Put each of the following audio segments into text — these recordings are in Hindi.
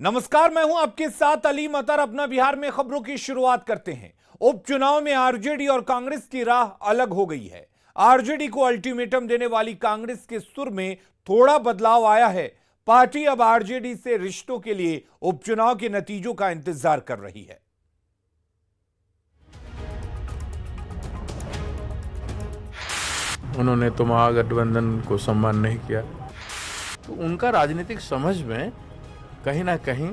नमस्कार, मैं हूं आपके साथ अली मतर। अपना बिहार में खबरों की शुरुआत करते हैं। उपचुनाव में आरजेडी और कांग्रेस की राह अलग हो गई है। आरजेडी को अल्टीमेटम देने वाली कांग्रेस के सुर में थोड़ा बदलाव आया है। पार्टी अब आरजेडी से रिश्तों के लिए उपचुनाव के नतीजों का इंतजार कर रही है। उन्होंने तो महागठबंधन को सम्मान नहीं किया, तो उनका राजनीतिक समझ में कहीं ना कहीं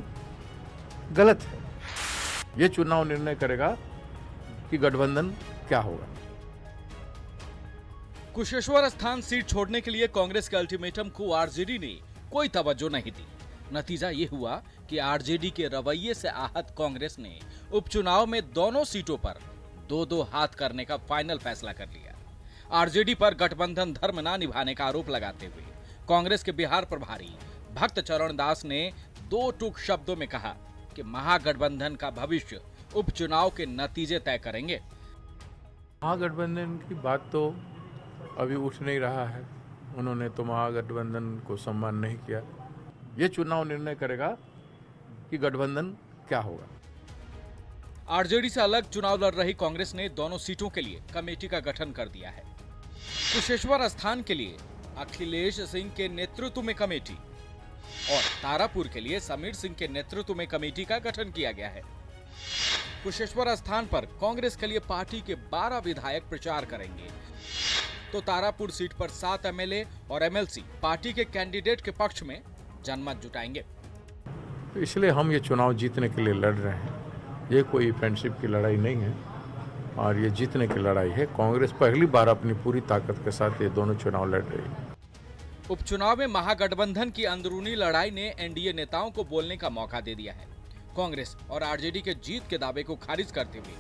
गलत है। ये चुनाव निर्णय करेगा कि गठबंधन क्या होगा। कुशेश्वर स्थान सीट छोड़ने के लिए कांग्रेस के अल्टीमेटम को आरजेडी ने कोई तवज्जो नहीं दी। नतीजा ये हुआ कि आरजेडी के रवैये से आहत कांग्रेस ने उपचुनाव में दोनों सीटों पर दो दो हाथ करने का फाइनल फैसला कर लिया। आरजेडी पर गठबंधन धर्म ना निभाने का आरोप लगाते हुए कांग्रेस के बिहार प्रभारी भक्त चरण दास ने दो टूक शब्दों में कहा कि महागठबंधन का भविष्य उपचुनाव के नतीजे तय करेंगे। महागठबंधन की बात तो अभी उठ नहीं रहा है। उन्होंने तो महागठबंधन को सम्मान नहीं किया। ये चुनाव निर्णय करेगा कि गठबंधन क्या होगा। आरजेडी से अलग चुनाव लड़ रही कांग्रेस ने दोनों सीटों के लिए कमेटी का गठन कर दिया है। कुशेश्वर स्थान के लिए अखिलेश सिंह के नेतृत्व में कमेटी और तारापुर के लिए समीर सिंह के नेतृत्व में कमेटी का गठन किया गया है। कुशेश्वर स्थान पर कांग्रेस के लिए पार्टी के 12 विधायक प्रचार करेंगे, तो तारापुर सीट पर 7 एमएलए और एमएलसी पार्टी के कैंडिडेट के पक्ष में जनमत जुटाएंगे। तो इसलिए हम ये चुनाव जीतने के लिए लड़ रहे हैं। ये कोई फ्रेंडशिप की लड़ाई नहीं है और ये जीतने की लड़ाई है। कांग्रेस पहली बार अपनी पूरी ताकत के साथ ये दोनों चुनाव लड़ रही है। उपचुनाव में महागठबंधन की अंदरूनी लड़ाई ने एनडीए नेताओं को बोलने का मौका दे दिया है। कांग्रेस और आरजेडी के जीत के दावे को खारिज करते हुए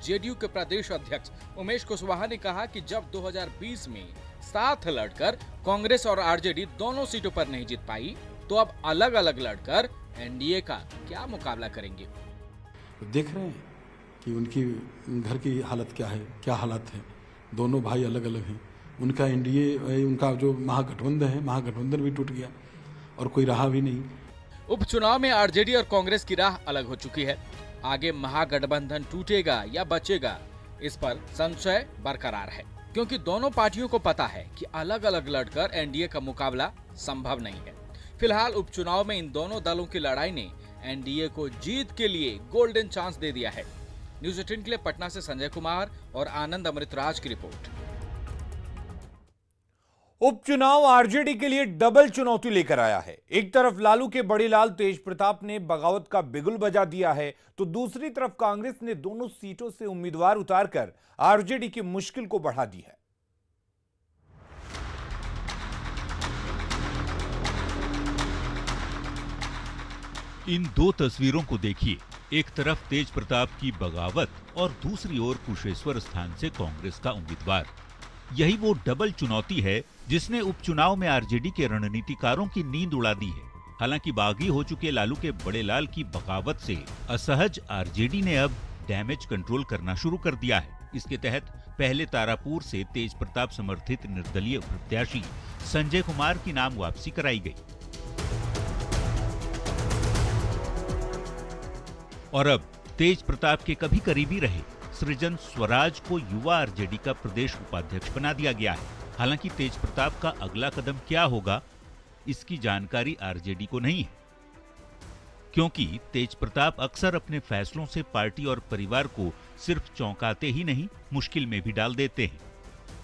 जेडीयू के प्रदेश अध्यक्ष उमेश कुशवाहा ने कहा कि जब 2020 में साथ लड़कर कांग्रेस और आरजेडी दोनों सीटों पर नहीं जीत पाई, तो अब अलग अलग लड़कर एनडीए का क्या मुकाबला करेंगे। देख रहे हैं कि उनकी घर की हालत क्या है, क्या हालात है। दोनों भाई अलग अलग हैं। उनका एनडीए, उनका जो महागठबंधन है, महागठबंधन भी टूट गया और कोई रहा भी नहीं। उपचुनाव में आरजेडी और कांग्रेस की राह अलग हो चुकी है। आगे महागठबंधन टूटेगा या बचेगा, इस पर संशय बरकरार है, क्योंकि दोनों पार्टियों को पता है कि अलग अलग लड़कर एनडीए का मुकाबला संभव नहीं है। फिलहाल उपचुनाव में इन दोनों दलों की लड़ाई ने एनडीए को जीत के लिए गोल्डन चांस दे दिया है। न्यूज़ 18 के लिए पटना से संजय कुमार और आनंद अमृतराज की रिपोर्ट। उपचुनाव आरजेडी के लिए डबल चुनौती लेकर आया है। एक तरफ लालू के बड़े लाल तेज प्रताप ने बगावत का बिगुल बजा दिया है, तो दूसरी तरफ कांग्रेस ने दोनों सीटों से उम्मीदवार उतारकर आरजेडी की मुश्किल को बढ़ा दी है। इन दो तस्वीरों को देखिए। एक तरफ तेज प्रताप की बगावत और दूसरी ओर कुशेश्वर स्थान से कांग्रेस का उम्मीदवार। यही वो डबल चुनौती है जिसने उपचुनाव में आरजेडी के रणनीतिकारों की नींद उड़ा दी है। हालांकि बागी हो चुके लालू के बड़े लाल की बगावत से असहज आरजेडी ने अब डैमेज कंट्रोल करना शुरू कर दिया है। इसके तहत पहले तारापुर से तेज प्रताप समर्थित निर्दलीय प्रत्याशी संजय कुमार की नाम वापसी कराई गई और अब तेज प्रताप के कभी करीबी रहे सृजन स्वराज को युवा आरजेडी का प्रदेश उपाध्यक्ष बना दिया गया है। हालांकि तेज प्रताप का अगला कदम क्या होगा, इसकी जानकारी आरजेडी को नहीं है, क्योंकि तेज प्रताप अक्सर अपने फैसलों से पार्टी और परिवार को सिर्फ चौंकाते ही नहीं, मुश्किल में भी डाल देते हैं।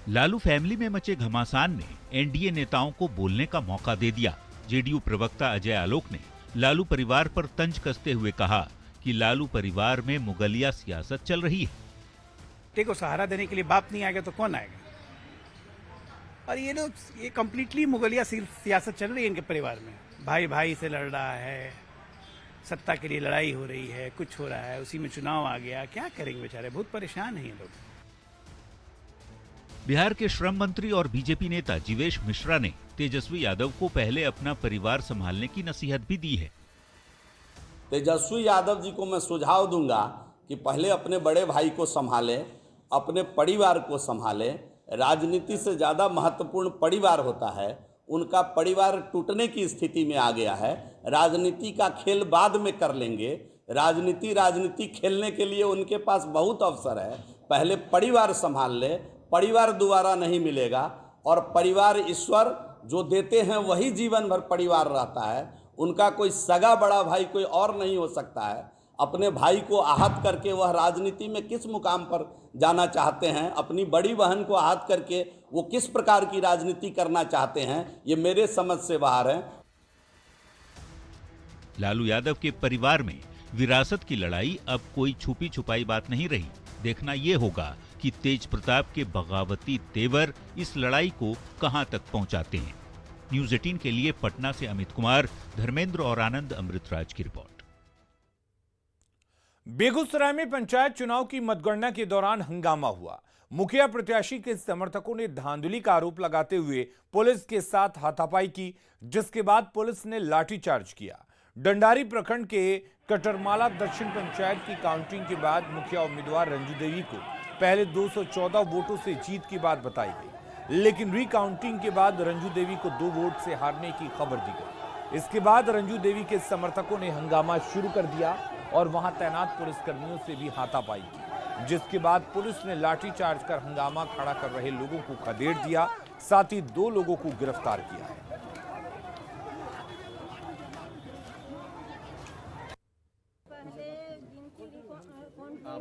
लालू फैमिली में मचे घमासान ने एनडीए नेताओं को बोलने का मौका दे दिया। जेडीयू प्रवक्ता अजय आलोक ने लालू परिवार पर तंज कसते हुए कहा कि लालू परिवार में मुगलिया सियासत चल रही है। बेटे को सहारा देने के लिए बाप नहीं आएगा तो कौन आएगा? और ये लोग, ये कंप्लीटली मुगलिया सियासत चल रही है इनके परिवार में। भाई भाई से लड़ रहा है, सत्ता के लिए लड़ाई हो रही है, कुछ हो रहा है, उसी में चुनाव आ गया। क्या करेंगे बेचारे, बहुत परेशान हैं ये लोग। बिहार के श्रम मंत्री और बीजेपी नेता जीवेश मिश्रा ने तेजस्वी यादव को पहले अपना परिवार संभालने की नसीहत भी दी है। तेजस्वी यादव जी को मैं सुझाव दूंगा कि पहले अपने बड़े भाई को संभाले, अपने परिवार को संभाले। राजनीति से ज़्यादा महत्वपूर्ण परिवार होता है, उनका परिवार टूटने की स्थिति में आ गया है। राजनीति का खेल बाद में कर लेंगे। राजनीति खेलने के लिए उनके पास बहुत अवसर है। पहले परिवार संभाल ले, परिवार दोबारा नहीं मिलेगा और परिवार ईश्वर जो देते हैं वही जीवन भर परिवार रहता है। उनका कोई सगा बड़ा भाई कोई और नहीं हो सकता है। अपने भाई को आहत करके वह राजनीति में किस मुकाम पर जाना चाहते हैं, अपनी बड़ी बहन को आहत करके वो किस प्रकार की राजनीति करना चाहते हैं, ये मेरे समझ से बाहर है। लालू यादव के परिवार में विरासत की लड़ाई अब कोई छुपी छुपाई बात नहीं रही। देखना यह होगा कि तेज प्रताप के बगावती तेवर इस लड़ाई को कहां तक पहुंचाते हैं। न्यूज़ 18 के लिए पटना से अमित कुमार, धर्मेंद्र और आनंद अमृतराज की रिपोर्ट। बेगूसराय में पंचायत चुनाव की मतगणना के दौरान हंगामा हुआ। मुखिया प्रत्याशी के समर्थकों ने धांधली का आरोप लगाते हुए पुलिस के साथ हाथापाई की, जिसके बाद पुलिस ने लाठीचार्ज किया। डंडारी प्रखंड के कटरमाला दक्षिण पंचायत की काउंटिंग के बाद मुखिया उम्मीदवार रंजू देवी को पहले 214 वोटों से जीत की बात बताई गई, लेकिन रिकाउंटिंग के बाद रंजू देवी को 2 वोट से हारने की खबर दी गई। इसके बाद रंजू देवी के समर्थकों ने हंगामा शुरू कर दिया और वहां तैनात पुलिसकर्मियों से भी हाथापाई की, जिसके बाद पुलिस ने लाठीचार्ज कर हंगामा खड़ा कर रहे लोगों को खदेड़ दिया, साथ ही 2 लोगों को गिरफ्तार किया है।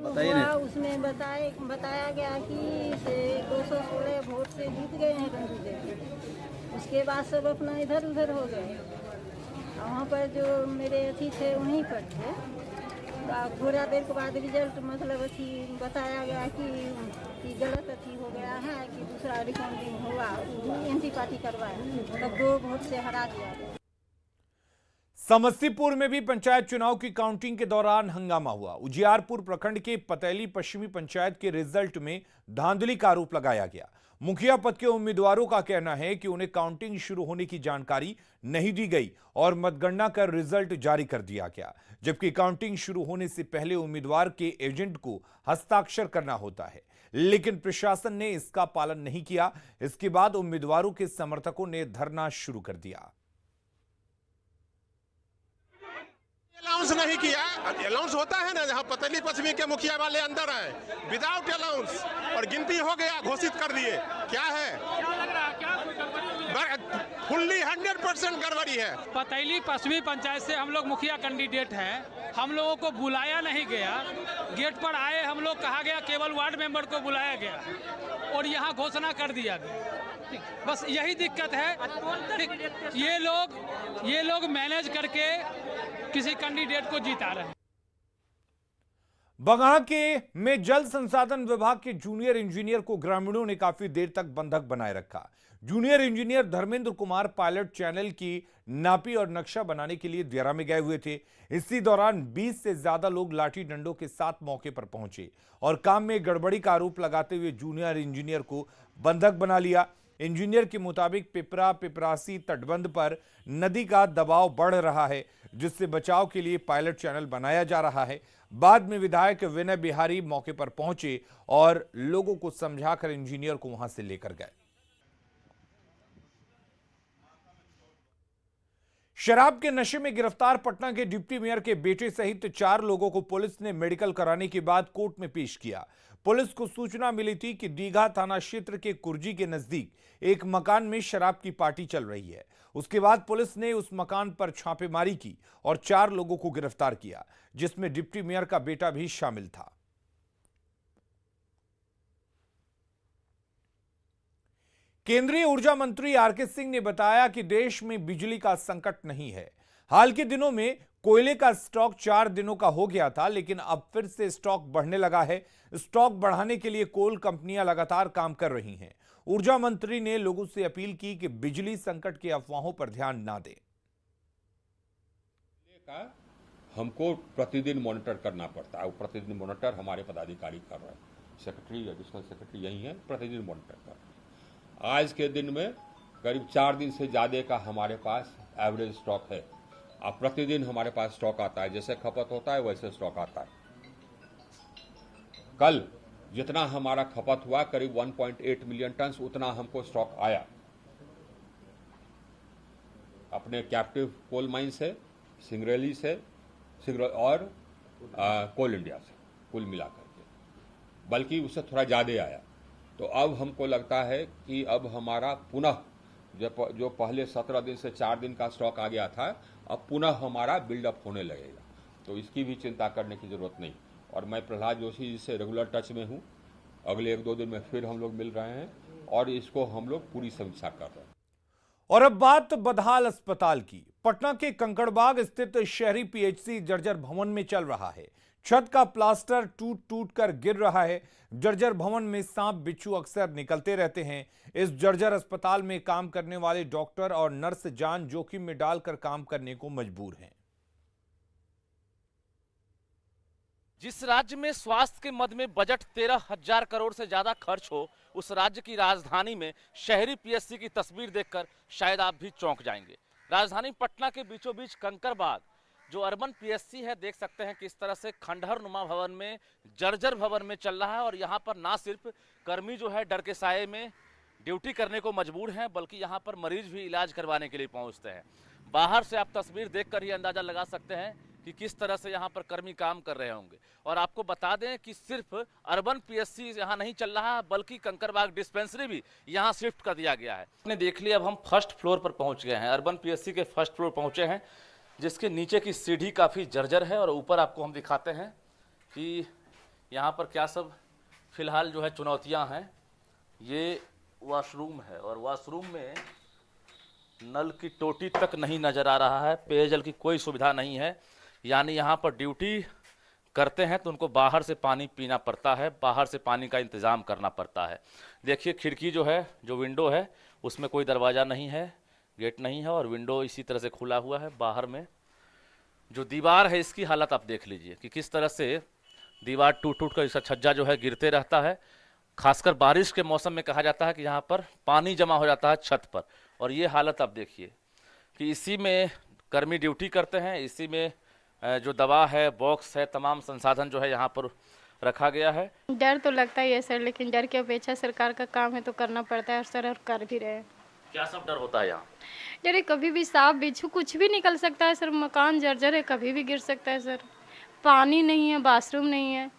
बताइए ना। उसमें बताया गया कि 216 वोट से जीत गए हैं रंजू देवी। उसके बाद सब अपना इधर उधर हो गए। वहाँ पर जो मेरे अथी थे वहीं पर थे। थोड़ा देर के बाद रिजल्ट मतलब अथी बताया गया कि गलत अथी हो गया है, कि दूसरा रिकाउंटिंग हुआ, एंटी पार्टी करवाया, तब 2 वोट से हरा दिया गया। समस्तीपुर में भी पंचायत चुनाव की काउंटिंग के दौरान हंगामा हुआ। उजियारपुर प्रखंड के पतैली पश्चिमी पंचायत के रिजल्ट में धांधली का आरोप लगाया गया। मुखिया पद के उम्मीदवारों का कहना है कि उन्हें काउंटिंग शुरू होने की जानकारी नहीं दी गई और मतगणना कर रिजल्ट जारी कर दिया गया, जबकि काउंटिंग शुरू होने से पहले उम्मीदवार के एजेंट को हस्ताक्षर करना होता है, लेकिन प्रशासन ने इसका पालन नहीं किया। इसके बाद उम्मीदवारों के समर्थकों ने धरना शुरू कर दिया। अलाउंस नहीं किया। अलाउंस होता है ना, जहां पतली पश्चिमी के मुखिया वाले अंदर है विदाउट अलाउंस और गिनती हो गया, घोषित कर दिए। क्या है? फुल्ली 100% गड़बड़ी है। पतैली पश्चिमी पंचायत से हम लोग मुखिया कैंडिडेट हैं। हम लोगों को बुलाया नहीं गया। गेट पर आए हम लोग, कहा गया केवल वार्ड मेंबर को बुलाया गया और यहाँ घोषणा कर दिया गया। बस यही दिक्कत है। ये लोग मैनेज करके किसी कैंडिडेट को जीता रहे हैं। बगहा के में जल संसाधन विभाग के जूनियर इंजीनियर को ग्रामीणों ने काफी देर तक बंधक बनाए रखा। Junior engineer Dharmendra Kumar pilot channel की नापी और नक्शा बनाने के लिए दियारा में गए हुए थे। इसी दौरान 20 से ज्यादा लोग लाठी डंडों के साथ मौके पर पहुंचे और काम में गड़बड़ी का आरोप लगाते हुए जूनियर इंजीनियर को बंधक बना लिया। इंजीनियर के मुताबिक पिपरा पिपरासी तटबंध पर नदी का दबाव बढ़ रहा है, जिससे बचाव के लिए पायलट चैनल बनाया जा रहा है। बाद में विधायक विनय बिहारी मौके पर पहुंचे और लोगों को समझाकर इंजीनियर को वहां से लेकर गए। शराब के नशे में गिरफ्तार पटना के डिप्टी मेयर के बेटे सहित 4 लोगों को पुलिस ने मेडिकल कराने के बाद कोर्ट में पेश किया। पुलिस को सूचना मिली थी कि दीघा थाना क्षेत्र के कुर्जी के नजदीक एक मकान में शराब की पार्टी चल रही है। उसके बाद पुलिस ने उस मकान पर छापेमारी की और 4 लोगों को गिरफ्तार किया, जिसमें डिप्टी मेयर का बेटा भी शामिल था। केंद्रीय ऊर्जा मंत्री आरके सिंह ने बताया कि देश में बिजली का संकट नहीं है। हाल के दिनों में कोयले का स्टॉक 4 दिनों का हो गया था, लेकिन अब फिर से स्टॉक बढ़ने लगा है। स्टॉक बढ़ाने के लिए कोल कंपनियां लगातार काम कर रही हैं। ऊर्जा मंत्री ने लोगों से अपील की कि बिजली संकट की अफवाहों पर ध्यान ना दें। हमको प्रतिदिन मॉनिटर करना पड़ता है, प्रतिदिन मॉनिटर हमारे पदाधिकारी कर रहे हैं, सेक्रेटरी एडिशनल सेक्रेटरी यही है, प्रतिदिन मॉनिटर कर रहे हैं। आज के दिन में करीब 4 दिन से ज्यादा का हमारे पास एवरेज स्टॉक है। अब प्रतिदिन हमारे पास स्टॉक आता है, जैसे खपत होता है वैसे स्टॉक आता है। कल जितना हमारा खपत हुआ करीब 1.8 मिलियन टन, उतना हमको स्टॉक आया। अपने कैप्टिव कोल माइन से, सिंगरैली से और कोल इंडिया से कुल मिलाकर के, बल्कि उससे थोड़ा ज़्यादा आया। तो अब हमको लगता है कि अब हमारा पुनः जो पहले 17 दिन से 4 दिन का स्टॉक आ गया था, अब पुनः हमारा बिल्डअप होने लगेगा। तो इसकी भी चिंता करने की जरूरत नहीं। और मैं प्रहलाद जोशी जी से रेगुलर टच में हूँ, अगले 1-2 दिन में फिर हम लोग मिल रहे हैं और इसको हम लोग पूरी समीक्षा कर रहे हैं। और अब बात बदहाल अस्पताल की। पटना के कंकड़बाग स्थित शहरी पीएचसी जर्जर भवन में चल रहा है। छत का प्लास्टर टूट टूट कर गिर रहा है। जर्जर भवन में सांप बिच्छू अक्सर निकलते रहते हैं। इस जर्जर अस्पताल में काम करने वाले डॉक्टर और नर्स जान जोखिम में डालकर काम करने को मजबूर हैं। जिस राज्य में स्वास्थ्य के मद में बजट 13,000 करोड़ से ज्यादा खर्च हो, उस राज्य की राजधानी में शहरी पीएचसी की तस्वीर देखकर शायद आप भी चौंक जाएंगे। राजधानी पटना के बीचों बीच कंकड़बाग जो अर्बन पीएचसी है, देख सकते हैं किस तरह से खंडहर नुमा भवन में, जर्जर भवन में चल रहा है। और यहाँ पर ना सिर्फ कर्मी जो है डर के साये में ड्यूटी करने को मजबूर हैं, बल्कि यहाँ पर मरीज भी इलाज करवाने के लिए पहुँचते हैं। बाहर से आप तस्वीर देखकर ही अंदाजा लगा सकते हैं कि किस तरह से यहाँ पर कर्मी काम कर रहे होंगे। और आपको बता दें कि सिर्फ अर्बन पीएचसी यहाँ नहीं चल रहा है, बल्कि कंकड़बाग डिस्पेंसरी भी यहाँ शिफ्ट कर दिया गया है। आपने देख लिया, अब हम फर्स्ट फ्लोर पर पहुँच गए हैं। अर्बन पीएचसी के फर्स्ट फ्लोर पहुँचे हैं, जिसके नीचे की सीढ़ी काफ़ी जर्जर है। और ऊपर आपको हम दिखाते हैं कि यहाँ पर क्या सब फिलहाल जो है चुनौतियाँ हैं। ये वॉशरूम है और वॉशरूम में नल की टोटी तक नहीं नज़र आ रहा है, पेयजल की कोई सुविधा नहीं है। यानी यहाँ पर ड्यूटी करते हैं तो उनको बाहर से पानी पीना पड़ता है, बाहर से पानी का इंतज़ाम करना पड़ता है। देखिए खिड़की जो है, जो विंडो है, उसमें कोई दरवाज़ा नहीं है, गेट नहीं है और विंडो इसी तरह से खुला हुआ है। बाहर में जो दीवार है, इसकी हालत आप देख लीजिए कि किस तरह से दीवार टूट टूट कर इसका छज्जा जो है गिरते रहता है। खासकर बारिश के मौसम में कहा जाता है कि यहाँ पर पानी जमा हो जाता है छत पर। और ये हालत आप देखिए कि इसी में कर्मी ड्यूटी करते हैं, इसी में जो दवा है, बॉक्स है, तमाम संसाधन जो है यहाँ पर रखा गया है। डर तो लगता ही है सर, लेकिन डर की अपेक्षा सरकार का काम है तो करना पड़ता है सर, और कर भी रहे हैं। क्या सब डर होता है यहाँ? डर कभी भी सांप बिच्छू कुछ भी निकल सकता है सर, मकान जर्जर है, कभी भी गिर सकता है सर। पानी नहीं है, बाथरूम नहीं है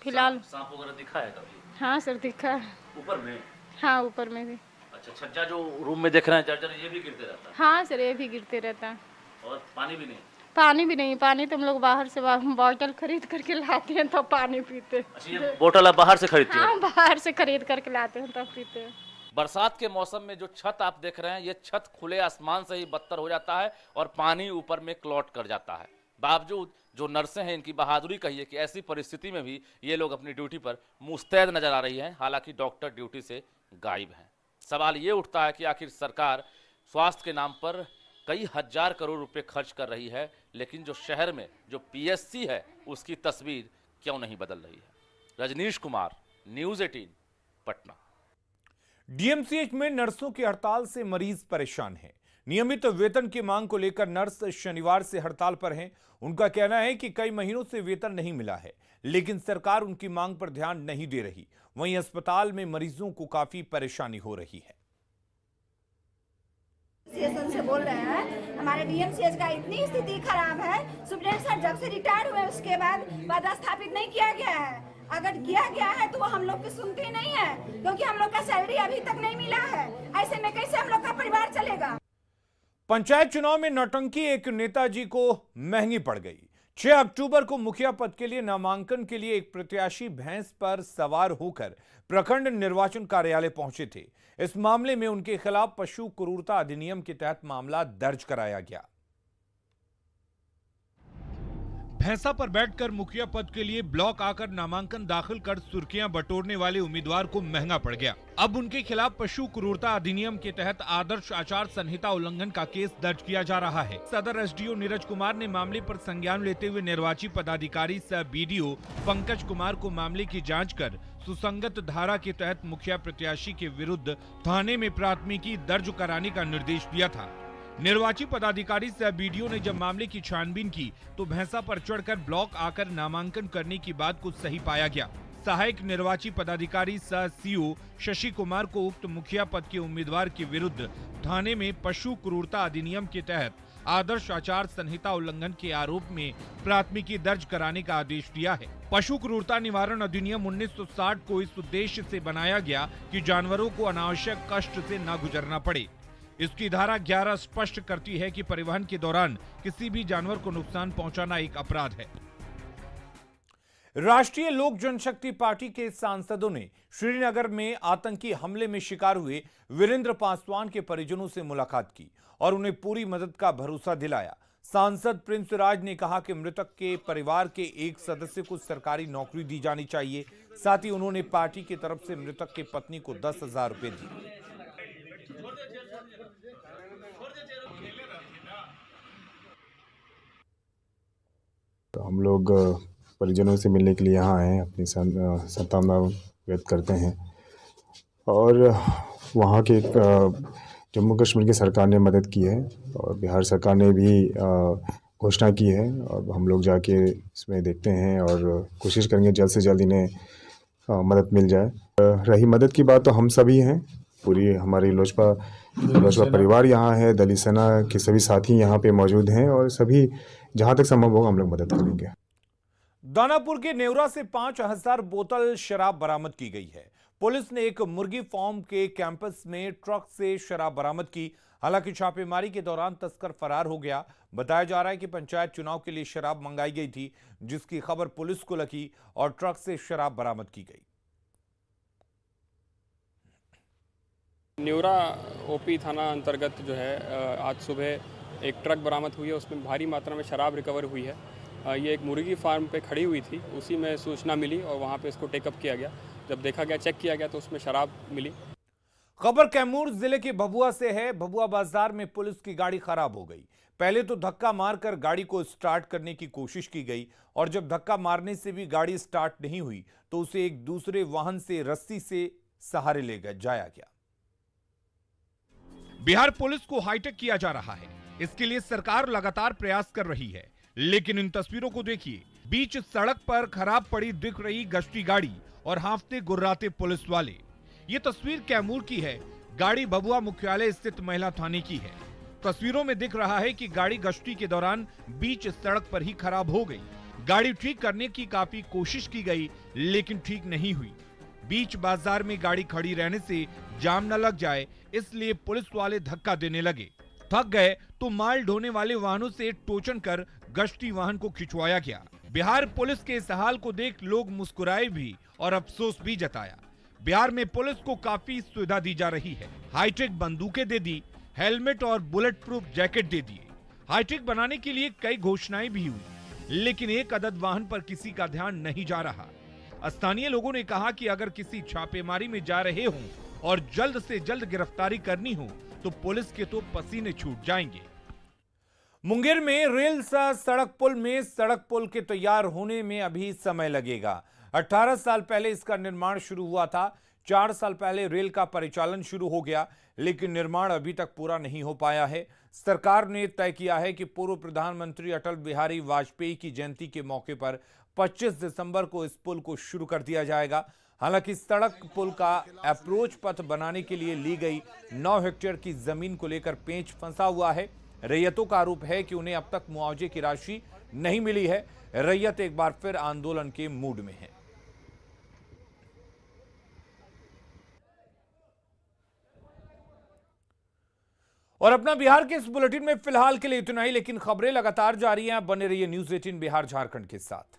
फिलहाल। सांप वगैरह दिखा है कभी? हाँ सर दिखा है। ऊपर में? हाँ ऊपर में भी। अच्छा, छज्जा जो रूम में देख रहे हैं जर्जर, ये भी गिरते रहता है? हाँ सर ये भी गिरते रहता है। और पानी भी नहीं? पानी भी नहीं, पानी तो हम लोग बाहर से बोतल खरीद करके लाते हैं तब पानी पीते हैं। अच्छा, ये बोतल आप बाहर से खरीदते हैं? हाँ बाहर से खरीद करके लाते हैं तब पीते हैं। बरसात के मौसम में जो छत आप देख रहे हैं, ये छत खुले आसमान से ही बदतर हो जाता है और पानी ऊपर में क्लॉट कर जाता है। बावजूद जो नर्सें हैं, इनकी बहादुरी कहिए कि ऐसी परिस्थिति में भी ये लोग अपनी ड्यूटी पर मुस्तैद नजर आ रही हैं। हालांकि डॉक्टर ड्यूटी से गायब हैं। सवाल ये उठता है कि आखिर सरकार स्वास्थ्य के नाम पर कई हजार करोड़ रुपए खर्च कर रही है, लेकिन जो शहर में जो पीएचसी है उसकी तस्वीर क्यों नहीं बदल रही है। रजनीश कुमार, न्यूज़ 18, पटना। डीएमसीएच में नर्सों की हड़ताल से मरीज परेशान हैं। नियमित वेतन की मांग को लेकर नर्स शनिवार से हड़ताल पर हैं। उनका कहना है कि कई महीनों से वेतन नहीं मिला है, लेकिन सरकार उनकी मांग पर ध्यान नहीं दे रही। वहीं अस्पताल में मरीजों को काफी परेशानी हो रही है। से बोल रहे हैं, हमारे डीएमसीएच का इतनी स्थिति खराब है, सुप्रीम सर जब से रिटायर हुए उसके बाद पदस्थापित नहीं किया गया है। अगर किया गया है तो वो हम लोग की सुनते ही नहीं है, क्योंकि हम लोग का सैलरी अभी तक नहीं मिला है। ऐसे में कैसे हम लोग का परिवार चलेगा। पंचायत चुनाव में नौटंकी एक नेताजी को महंगी पड़ गई। 6 अक्टूबर को मुखिया पद के लिए नामांकन के लिए एक प्रत्याशी भैंस पर सवार होकर प्रखंड निर्वाचन कार्यालय पहुंचे थे। इस मामले में उनके खिलाफ पशु क्रूरता अधिनियम के तहत मामला दर्ज कराया गया। भैंसा पर बैठकर मुखिया पद के लिए ब्लॉक आकर नामांकन दाखिल कर सुर्खियां बटोरने वाले उम्मीदवार को महंगा पड़ गया। अब उनके खिलाफ पशु क्रूरता अधिनियम के तहत आदर्श आचार संहिता उल्लंघन का केस दर्ज किया जा रहा है। सदर एसडीओ नीरज कुमार ने मामले पर संज्ञान लेते हुए निर्वाची पदाधिकारी सह बीडीओ पंकज कुमार को मामले की जाँच कर सुसंगत धारा के तहत मुखिया प्रत्याशी के विरुद्ध थाने में प्राथमिकी दर्ज कराने का निर्देश दिया था। निर्वाची पदाधिकारी सह बीडीओ ने जब मामले की छानबीन की तो भैंसा पर चढ़कर ब्लॉक आकर नामांकन करने की बात को सही पाया गया। सहायक निर्वाची पदाधिकारी सह सीओ शशि कुमार को उक्त मुखिया पद के उम्मीदवार के विरुद्ध थाने में पशु क्रूरता अधिनियम के तहत आदर्श आचार संहिता उल्लंघन के आरोप में प्राथमिकी दर्ज कराने का आदेश दिया है। पशु क्रूरता निवारण अधिनियम 1960 को इस उद्देश्य से बनाया गया कि जानवरों को अनावश्यक कष्ट से न गुजरना पड़े। इसकी धारा 11 स्पष्ट करती है कि परिवहन के दौरान किसी भी जानवर को नुकसान पहुंचाना एक अपराध है। राष्ट्रीय लोक जनशक्ति पार्टी के सांसदों ने श्रीनगर में आतंकी हमले में शिकार हुए वीरेंद्र पासवान के परिजनों से मुलाकात की और उन्हें पूरी मदद का भरोसा दिलाया। सांसद प्रिंस राज ने कहा कि मृतक के परिवार के एक सदस्य को सरकारी नौकरी दी जानी चाहिए। साथ ही उन्होंने पार्टी की तरफ से मृतक की पत्नी को 10,000 रुपए दिए। तो हम लोग परिजनों से मिलने के लिए यहाँ आए हैं, अपनी संतावना व्यक्त करते हैं और वहाँ के जम्मू कश्मीर की सरकार ने मदद की है और बिहार सरकार ने भी घोषणा की है और हम लोग जाके इसमें देखते हैं और कोशिश करेंगे जल्द से जल्द इन्हें मदद मिल जाए। रही मदद की बात तो हम सभी हैं, पूरी हमारी लोजपा परिवार यहाँ है, दलित सेना के सभी साथी यहाँ पे मौजूद हैं और सभी जहाँ तक संभव होगा हम लोग मदद करेंगे। दानापुर के नेवरा से 5,000 बोतल शराब बरामद की गई है। पुलिस ने एक मुर्गी फार्म के कैंपस में ट्रक से शराब बरामद की। हालांकि छापेमारी के दौरान तस्कर फरार हो गया। बताया जा रहा है कि पंचायत चुनाव के लिए शराब मंगाई गई थी, जिसकी खबर पुलिस को लगी और ट्रक से शराब बरामद की गई। नेवरा ओपी थाना अंतर्गत जो है आज सुबह एक ट्रक बरामद हुई है, उसमें भारी मात्रा में शराब रिकवर हुई है। ये एक मुर्गी फार्म पे खड़ी हुई थी, उसी में सूचना मिली और वहाँ पे इसको टेकअप किया गया। जब देखा गया, चेक किया गया तो उसमें शराब मिली। खबर कैमूर जिले के भभुआ से है। भभुआ बाजार में पुलिस की गाड़ी खराब हो गई। पहले तो धक्का मारकर गाड़ी को स्टार्ट करने की कोशिश की गई और जब धक्का मारने से भी गाड़ी स्टार्ट नहीं हुई तो उसे एक दूसरे वाहन से रस्सी से सहारे ले जाया गया। बिहार पुलिस को हाईटेक किया जा रहा है, इसके लिए सरकार लगातार प्रयास कर रही है। लेकिन इन तस्वीरों को देखिए, बीच सड़क पर खराब पड़ी दिख रही गश्ती गाड़ी और हांफते गुर्राते पुलिस वाले। ये तस्वीर कैमूर की है। गाड़ी भभुआ मुख्यालय स्थित महिला थाने की है। तस्वीरों में दिख रहा है कि गाड़ी गश्ती के दौरान बीच सड़क पर ही खराब हो गई। गाड़ी ठीक करने की काफी कोशिश की गई, लेकिन ठीक नहीं हुई। बीच बाजार में गाड़ी खड़ी रहने से जाम न लग जाए, इसलिए पुलिस वाले धक्का देने लगे। थक गए तो माल ढोने वाले वाहनों से टोचन कर गश्ती वाहन को खिंचवाया गया। बिहार पुलिस के इस हाल को देख लोग मुस्कुराए भी और अफसोस भी जताया। बिहार में पुलिस को काफी सुविधा दी जा रही है। हाईटेक बंदूकें दे दी, हेलमेट और बुलेट प्रूफ जैकेट दे दिए। हाईटेक बनाने के लिए कई घोषणाएं भी हुई, लेकिन एक अदद वाहन पर किसी का ध्यान नहीं जा रहा। स्थानीय लोगों ने कहा कि अगर किसी छापेमारी में जा रहे हों और जल्द से जल्द गिरफ्तारी करनी हो तो पुलिस के तो पसीने छूट जाएंगे। मुंगेर में रेल सा सड़क पुल में सड़क पुल के तैयार होने में अभी समय लगेगा। 18 साल पहले इसका निर्माण शुरू हुआ था। 4 साल पहले रेल का परिचालन शुरू हो गया, लेकिन निर्माण अभी तक पूरा नहीं हो पाया है। सरकार ने तय किया है कि पूर्व प्रधानमंत्री अटल बिहारी वाजपेयी की जयंती के मौके पर 25 दिसंबर को इस पुल को शुरू कर दिया जाएगा। हालांकि सड़क पुल का अप्रोच पथ बनाने के लिए ली गई 9 हेक्टेयर की जमीन को लेकर पेंच फंसा हुआ है। रैयतों का आरोप है कि उन्हें अब तक मुआवजे की राशि नहीं मिली है। रैयत एक बार फिर आंदोलन के मूड में है। और अपना बिहार के इस बुलेटिन में फिलहाल के लिए इतना ही, लेकिन खबरें लगातार जारी हैं। बने रहिए न्यूज़ 18 बिहार झारखंड के साथ।